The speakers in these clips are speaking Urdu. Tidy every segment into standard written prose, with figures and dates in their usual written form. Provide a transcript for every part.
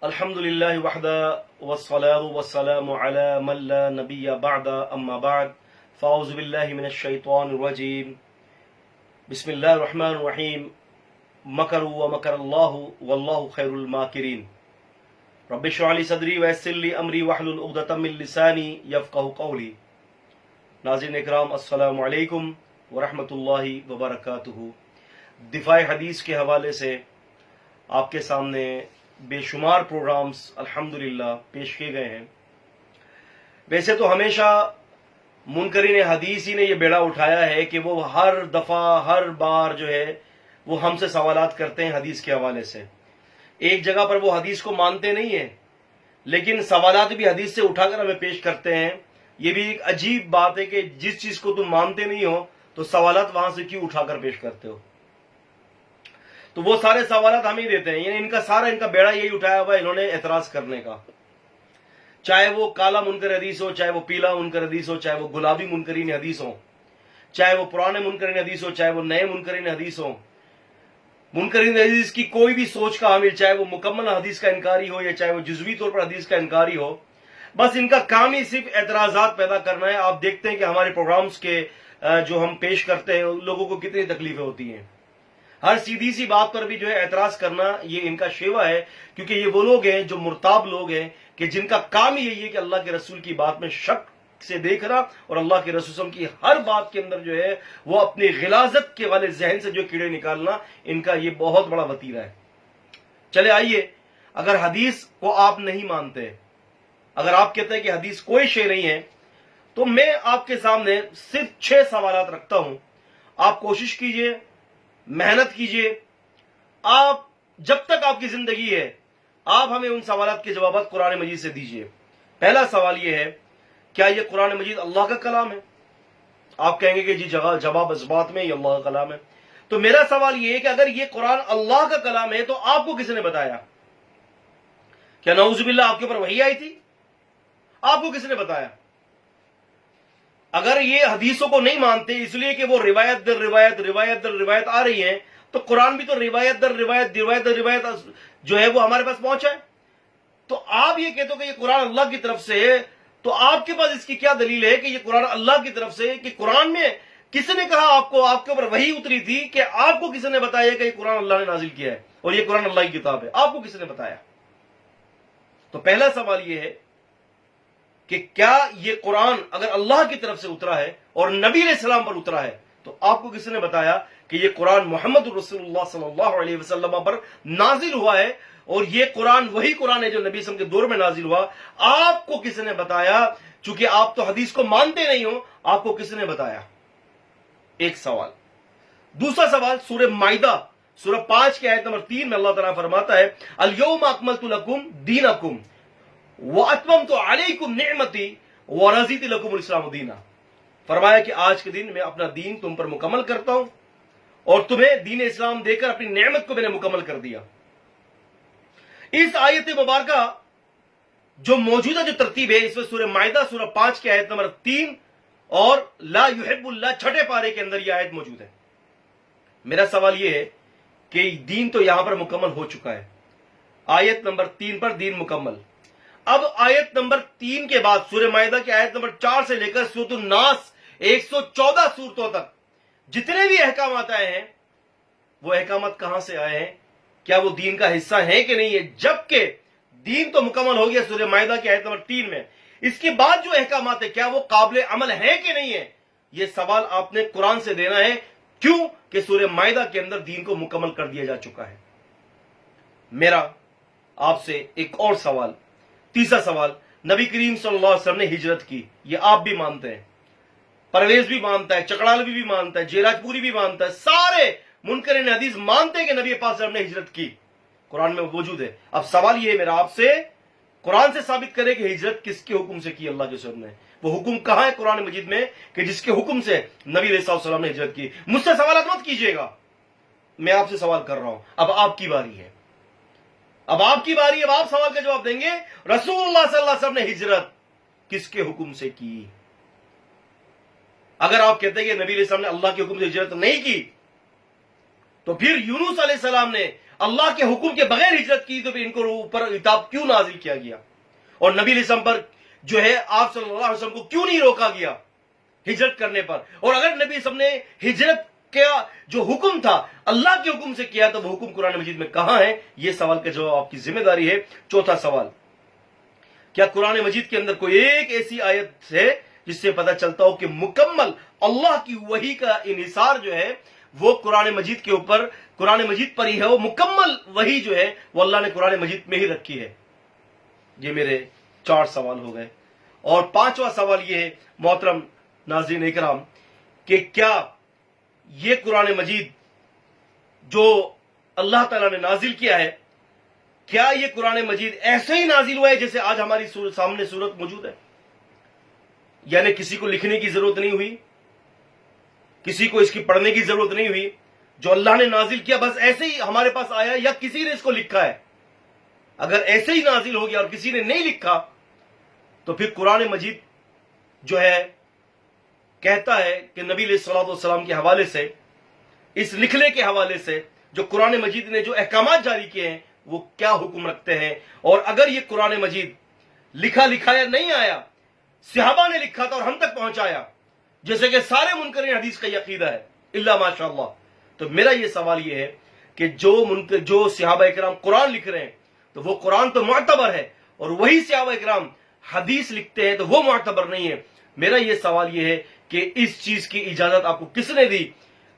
الحمد للہ وحدہ والصلاة والسلام علی من لا نبی بعد اما بعد فاعوذ باللہ من الشیطان الرجیم بسم اللہ الرحمن الرحیم مکروا ومکر اللہ واللہ خیر الماکرین رب اشرح لی صدری ویسر لی امری واحلل عقدۃ من لسانی یفقہوا قولی۔ ناظرین اکرام، السلام علیکم ورحمۃ اللہ وبرکاتہ۔ دفاع حدیث کے حوالے سے آپ کے سامنے بے شمار پروگرامز الحمدللہ پیش کیے گئے ہیں۔ ویسے تو ہمیشہ منکرین حدیث ہی نے یہ بیڑا اٹھایا ہے کہ وہ ہر دفعہ ہر بار جو ہے وہ ہم سے سوالات کرتے ہیں حدیث کے حوالے سے۔ ایک جگہ پر وہ حدیث کو مانتے نہیں ہیں لیکن سوالات بھی حدیث سے اٹھا کر ہمیں پیش کرتے ہیں۔ یہ بھی ایک عجیب بات ہے کہ جس چیز کو تم مانتے نہیں ہو تو سوالات وہاں سے کیوں اٹھا کر پیش کرتے ہو؟ تو وہ سارے سوالات ہم ہی دیتے ہیں، یعنی ان کا بیڑا یہی اٹھایا ہوا ہے انہوں نے اعتراض کرنے کا، چاہے وہ کالا منکر حدیث ہو، چاہے وہ پیلا منکر حدیث ہو، چاہے وہ گلابی منکرین حدیث ہو، چاہے وہ پرانے منکرین حدیث ہو، چاہے وہ نئے منکرین حدیث ہو۔ منکرین حدیث کی کوئی بھی سوچ کا حامل، چاہے وہ مکمل حدیث کا انکاری ہو یا چاہے وہ جزوی طور پر حدیث کا انکاری ہو، بس ان کا کام ہی صرف اعتراضات پیدا کرنا ہے۔ آپ دیکھتے ہیں کہ ہمارے پروگرامز کے جو ہم پیش کرتے ہیں لوگوں کو کتنی تکلیفیں ہوتی ہیں۔ ہر سیدھی سی بات پر بھی جو ہے اعتراض کرنا یہ ان کا شیوا ہے، کیونکہ یہ وہ لوگ ہیں جو مرتاب لوگ ہیں کہ جن کا کام ہی یہی ہے کہ اللہ کے رسول کی بات میں شک سے دیکھنا اور اللہ کے رسول کی ہر بات کے اندر جو ہے وہ اپنی غلاظت کے والے ذہن سے جو کیڑے نکالنا، ان کا یہ بہت بڑا وتیرہ ہے۔ چلے آئیے، اگر حدیث کو آپ نہیں مانتے، اگر آپ کہتے ہیں کہ حدیث کوئی شے نہیں ہے، تو میں آپ کے سامنے صرف 6 سوالات رکھتا ہوں۔ آپ کوشش کیجئے، محنت کیجئے، آپ جب تک آپ کی زندگی ہے آپ ہمیں ان سوالات کے جوابات قرآن مجید سے دیجئے۔ پہلا سوال یہ ہے، کیا یہ قرآن مجید اللہ کا کلام ہے؟ آپ کہیں گے کہ جی جواب اس بات میں یہ اللہ کا کلام ہے۔ تو میرا سوال یہ ہے کہ اگر یہ قرآن اللہ کا کلام ہے تو آپ کو کس نے بتایا؟ کیا نعوذ باللہ آپ کے اوپر وحی آئی تھی؟ آپ کو کس نے بتایا؟ اگر یہ حدیثوں کو نہیں مانتے اس لیے کہ وہ روایت در روایت روایت در روایت آ رہی ہیں، تو قرآن بھی تو روایت در روایت روایت در روایت جو ہے وہ ہمارے پاس پہنچا ہے۔ تو آپ یہ کہتے ہو کہ یہ قرآن اللہ کی طرف سے ہے، تو آپ کے پاس اس کی کیا دلیل ہے کہ یہ قرآن اللہ کی طرف سے ہے؟ کہ قرآن میں کس نے کہا آپ کے اوپر وحی اتری تھی کہ آپ کو کس نے بتایا کہ یہ قرآن اللہ نے نازل کیا ہے اور یہ قرآن اللہ کی کتاب ہے؟ آپ کو کس نے بتایا؟ تو پہلا سوال یہ ہے کہ کیا یہ قرآن اگر اللہ کی طرف سے اترا ہے اور نبی علیہ السلام پر اترا ہے تو آپ کو کس نے بتایا کہ یہ قرآن محمد رسول اللہ صلی اللہ علیہ وسلم پر نازل ہوا ہے اور یہ قرآن وہی قرآن ہے جو نبی صلی اللہ علیہ وسلم کے دور میں نازل ہوا؟ آپ کو کس نے بتایا؟ چونکہ آپ تو حدیث کو مانتے نہیں ہو، آپ کو کس نے بتایا؟ ایک سوال۔ دوسرا سوال، سورہ مائدہ سورہ 5 کی آیت نمبر 3 میں اللہ تعالیٰ فرماتا ہے الیوم اکملت لکم دینکم وَأَتْمَمْتُ عَلَيْكُمْ نِعْمَتِي وَرَضِيتُ لَكُمُ الْإِسْلَامَ دِينًا۔ فرمایا کہ آج کے دن میں اپنا دین تم پر مکمل کرتا ہوں اور تمہیں دین اسلام دے کر اپنی نعمت کو میں نے مکمل کر دیا۔ اس آیت مبارکہ جو موجودہ جو ترتیب ہے اس میں سورہ مائدہ سورہ 5 کی آیت نمبر 3 اور لا یحب اللہ چھٹے پارے کے اندر یہ آیت موجود ہے۔ میرا سوال یہ ہے کہ دین تو یہاں پر مکمل ہو چکا ہے، آیت نمبر 3 پر دین مکمل۔ اب آیت نمبر 3 کے بعد سورہ مائدہ کی آیت نمبر 4 سے لے کر سورۃ الناس 114 سورتوں تک جتنے بھی احکامات آئے ہیں وہ احکامات کہاں سے آئے ہیں؟ کیا وہ دین کا حصہ ہیں کہ نہیں ہے؟ جبکہ دین تو مکمل ہو گیا سورہ مائدہ کی آیت نمبر 3 میں، اس کے بعد جو احکامات ہیں کیا وہ قابل عمل ہیں کہ نہیں ہے؟ یہ سوال آپ نے قرآن سے دینا ہے۔ کیوں کہ سورہ مائدہ کے اندر دین کو مکمل کر دیا جا چکا ہے۔ میرا آپ سے ایک اور سوال، تیسرا سوال، نبی کریم صلی اللہ علیہ وسلم نے ہجرت کی، یہ آپ بھی مانتے ہیں، پرویز بھی مانتا ہے، چکڑالوی بھی مانتا ہے، جیراج پوری بھی مانتا ہے، سارے منکرین حدیث مانتے ہیں کہ نبی پاک صلی اللہ علیہ وسلم نے ہجرت کی، قرآن میں موجود ہے۔ اب سوال یہ ہے میرا آپ سے، قرآن سے ثابت کرے کہ ہجرت کس کے حکم سے کی اللہ کے رسول نے؟ وہ حکم کہاں ہے قرآن مجید میں کہ جس کے حکم سے نبی علیہ السلام نے ہجرت کی؟ مجھ سے سوالات مت کیجیے گا، میں آپ سے سوال کر رہا ہوں، اب آپ کی باری ہے، اب آپ کی باری، اب آپ سوال کا جواب دیں گے۔ رسول اللہ صلی اللہ علیہ وسلم نے ہجرت کس کے حکم سے کی؟ اگر آپ کہتے ہیں کہ نبی علیہ السلام نے اللہ کے حکم سے ہجرت نہیں کی تو پھر یونس علیہ السلام نے اللہ کے حکم کے بغیر ہجرت کی تو پھر ان کو اوپر عتاب کیوں نازل کیا گیا؟ اور نبی علیہ السلام پر جو ہے آپ صلی اللہ علیہ وسلم کو کیوں نہیں روکا گیا ہجرت کرنے پر؟ اور اگر نبی علیہ السلام نے ہجرت کا جو حکم تھا اللہ کے حکم سے کیا تو وہ حکم قرآن مجید میں کہاں ہے؟ یہ سوال کا جواب آپ کی ذمہ داری ہے۔ چوتھا سوال، کیا قرآن مجید کے اندر کوئی ایک ایسی آیت ہے جس سے پتہ چلتا ہو کہ مکمل اللہ کی وحی کا انحصار جو ہے وہ قرآن مجید کے اوپر، قرآن مجید پر ہی ہے، وہ مکمل وحی جو ہے وہ اللہ نے قرآن مجید میں ہی رکھی ہے؟ یہ میرے 4 سوال ہو گئے۔ اور 5واں سوال یہ ہے محترم ناظرین اکرام کہ کیا یہ قرآن مجید جو اللہ تعالیٰ نے نازل کیا ہے، کیا یہ قرآن مجید ایسے ہی نازل ہوا ہے جیسے آج ہماری سامنے صورت موجود ہے؟ یعنی کسی کو لکھنے کی ضرورت نہیں ہوئی، کسی کو اس کی پڑھنے کی ضرورت نہیں ہوئی، جو اللہ نے نازل کیا بس ایسے ہی ہمارے پاس آیا، یا کسی نے اس کو لکھا ہے؟ اگر ایسے ہی نازل ہو گیا اور کسی نے نہیں لکھا تو پھر قرآن مجید جو ہے کہتا ہے کہ نبی علیہ الصلوۃ والسلام کے حوالے سے، اس لکھنے کے حوالے سے جو قرآن مجید نے جو احکامات جاری کیے ہیں وہ کیا حکم رکھتے ہیں۔ اور اگر یہ قرآن مجید لکھا لکھایا نہیں آیا، صحابہ نے لکھا تھا اور ہم تک پہنچایا، جیسے کہ سارے منکرین حدیث کا یہ عقیدہ ہے الا ماشاء اللہ، تو میرا یہ سوال یہ ہے کہ جو صحابہ اکرام قرآن لکھ رہے ہیں تو وہ قرآن تو معتبر ہے، اور وہی صحابہ اکرام حدیث لکھتے ہیں تو وہ معتبر نہیں ہے۔ میرا یہ سوال یہ ہے کہ اس چیز کی اجازت آپ کو کس نے دی،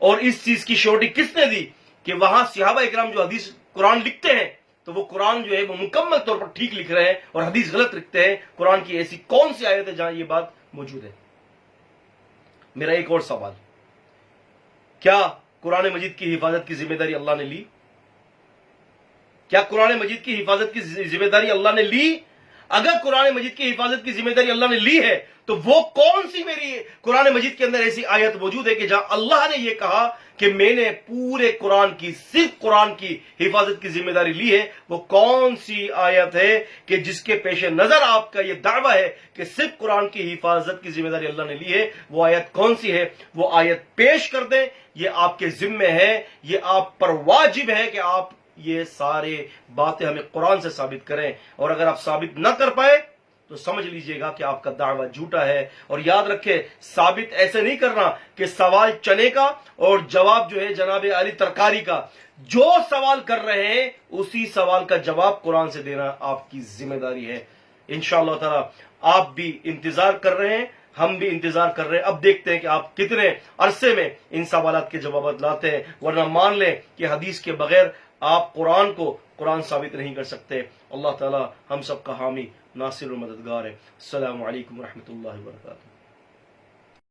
اور اس چیز کی شورٹی کس نے دی کہ وہاں صحابہ اکرام جو حدیث قرآن لکھتے ہیں تو وہ قرآن جو ہے وہ مکمل طور پر ٹھیک لکھ رہے ہیں اور حدیث غلط لکھتے ہیں؟ قرآن کی ایسی کون سی آیت ہے جہاں یہ بات موجود ہے؟ میرا ایک اور سوال، کیا قرآن مجید کی حفاظت کی ذمہ داری اللہ نے لی؟ کیا قرآن مجید کی حفاظت کی ذمہ داری اللہ نے لی؟ اگر قرآن مجید کی حفاظت کی ذمہ داری اللہ نے لی ہے تو وہ کون سی میری قرآن مجید کے اندر ایسی آیت موجود ہے کہ جہاں اللہ نے یہ کہا کہ میں نے پورے قرآن کی، صرف قرآن کی حفاظت کی ذمہ داری لی ہے؟ وہ کون سی آیت ہے کہ جس کے پیش نظر آپ کا یہ دعویٰ ہے کہ صرف قرآن کی حفاظت کی ذمہ داری اللہ نے لی ہے؟ وہ آیت کون سی ہے؟ وہ آیت پیش کر دیں، یہ آپ کے ذمہ ہے، یہ آپ پر واجب ہے کہ آپ یہ سارے باتیں ہمیں قرآن سے ثابت کریں، اور اگر آپ ثابت نہ کر پائے تو سمجھ لیجئے گا کہ آپ کا دعویٰ جھوٹا ہے۔ اور یاد رکھیں، ثابت ایسے نہیں کرنا کہ سوال چنے کا اور جواب جو ہے جناب علی ترکاری کا۔ جو سوال کر رہے ہیں اسی سوال کا جواب قرآن سے دینا آپ کی ذمہ داری ہے۔ انشاءاللہ تعالی آپ بھی انتظار کر رہے ہیں، ہم بھی انتظار کر رہے ہیں، اب دیکھتے ہیں کہ آپ کتنے عرصے میں ان سوالات کے جوابات لاتے ہیں، ورنہ مان لیں کہ حدیث کے بغیر آپ قرآن کو قرآن ثابت نہیں کر سکتے۔ اللہ تعالی ہم سب کا حامی، ناصر و مددگار ہے۔ السلام علیکم ورحمۃ اللہ وبرکاتہ۔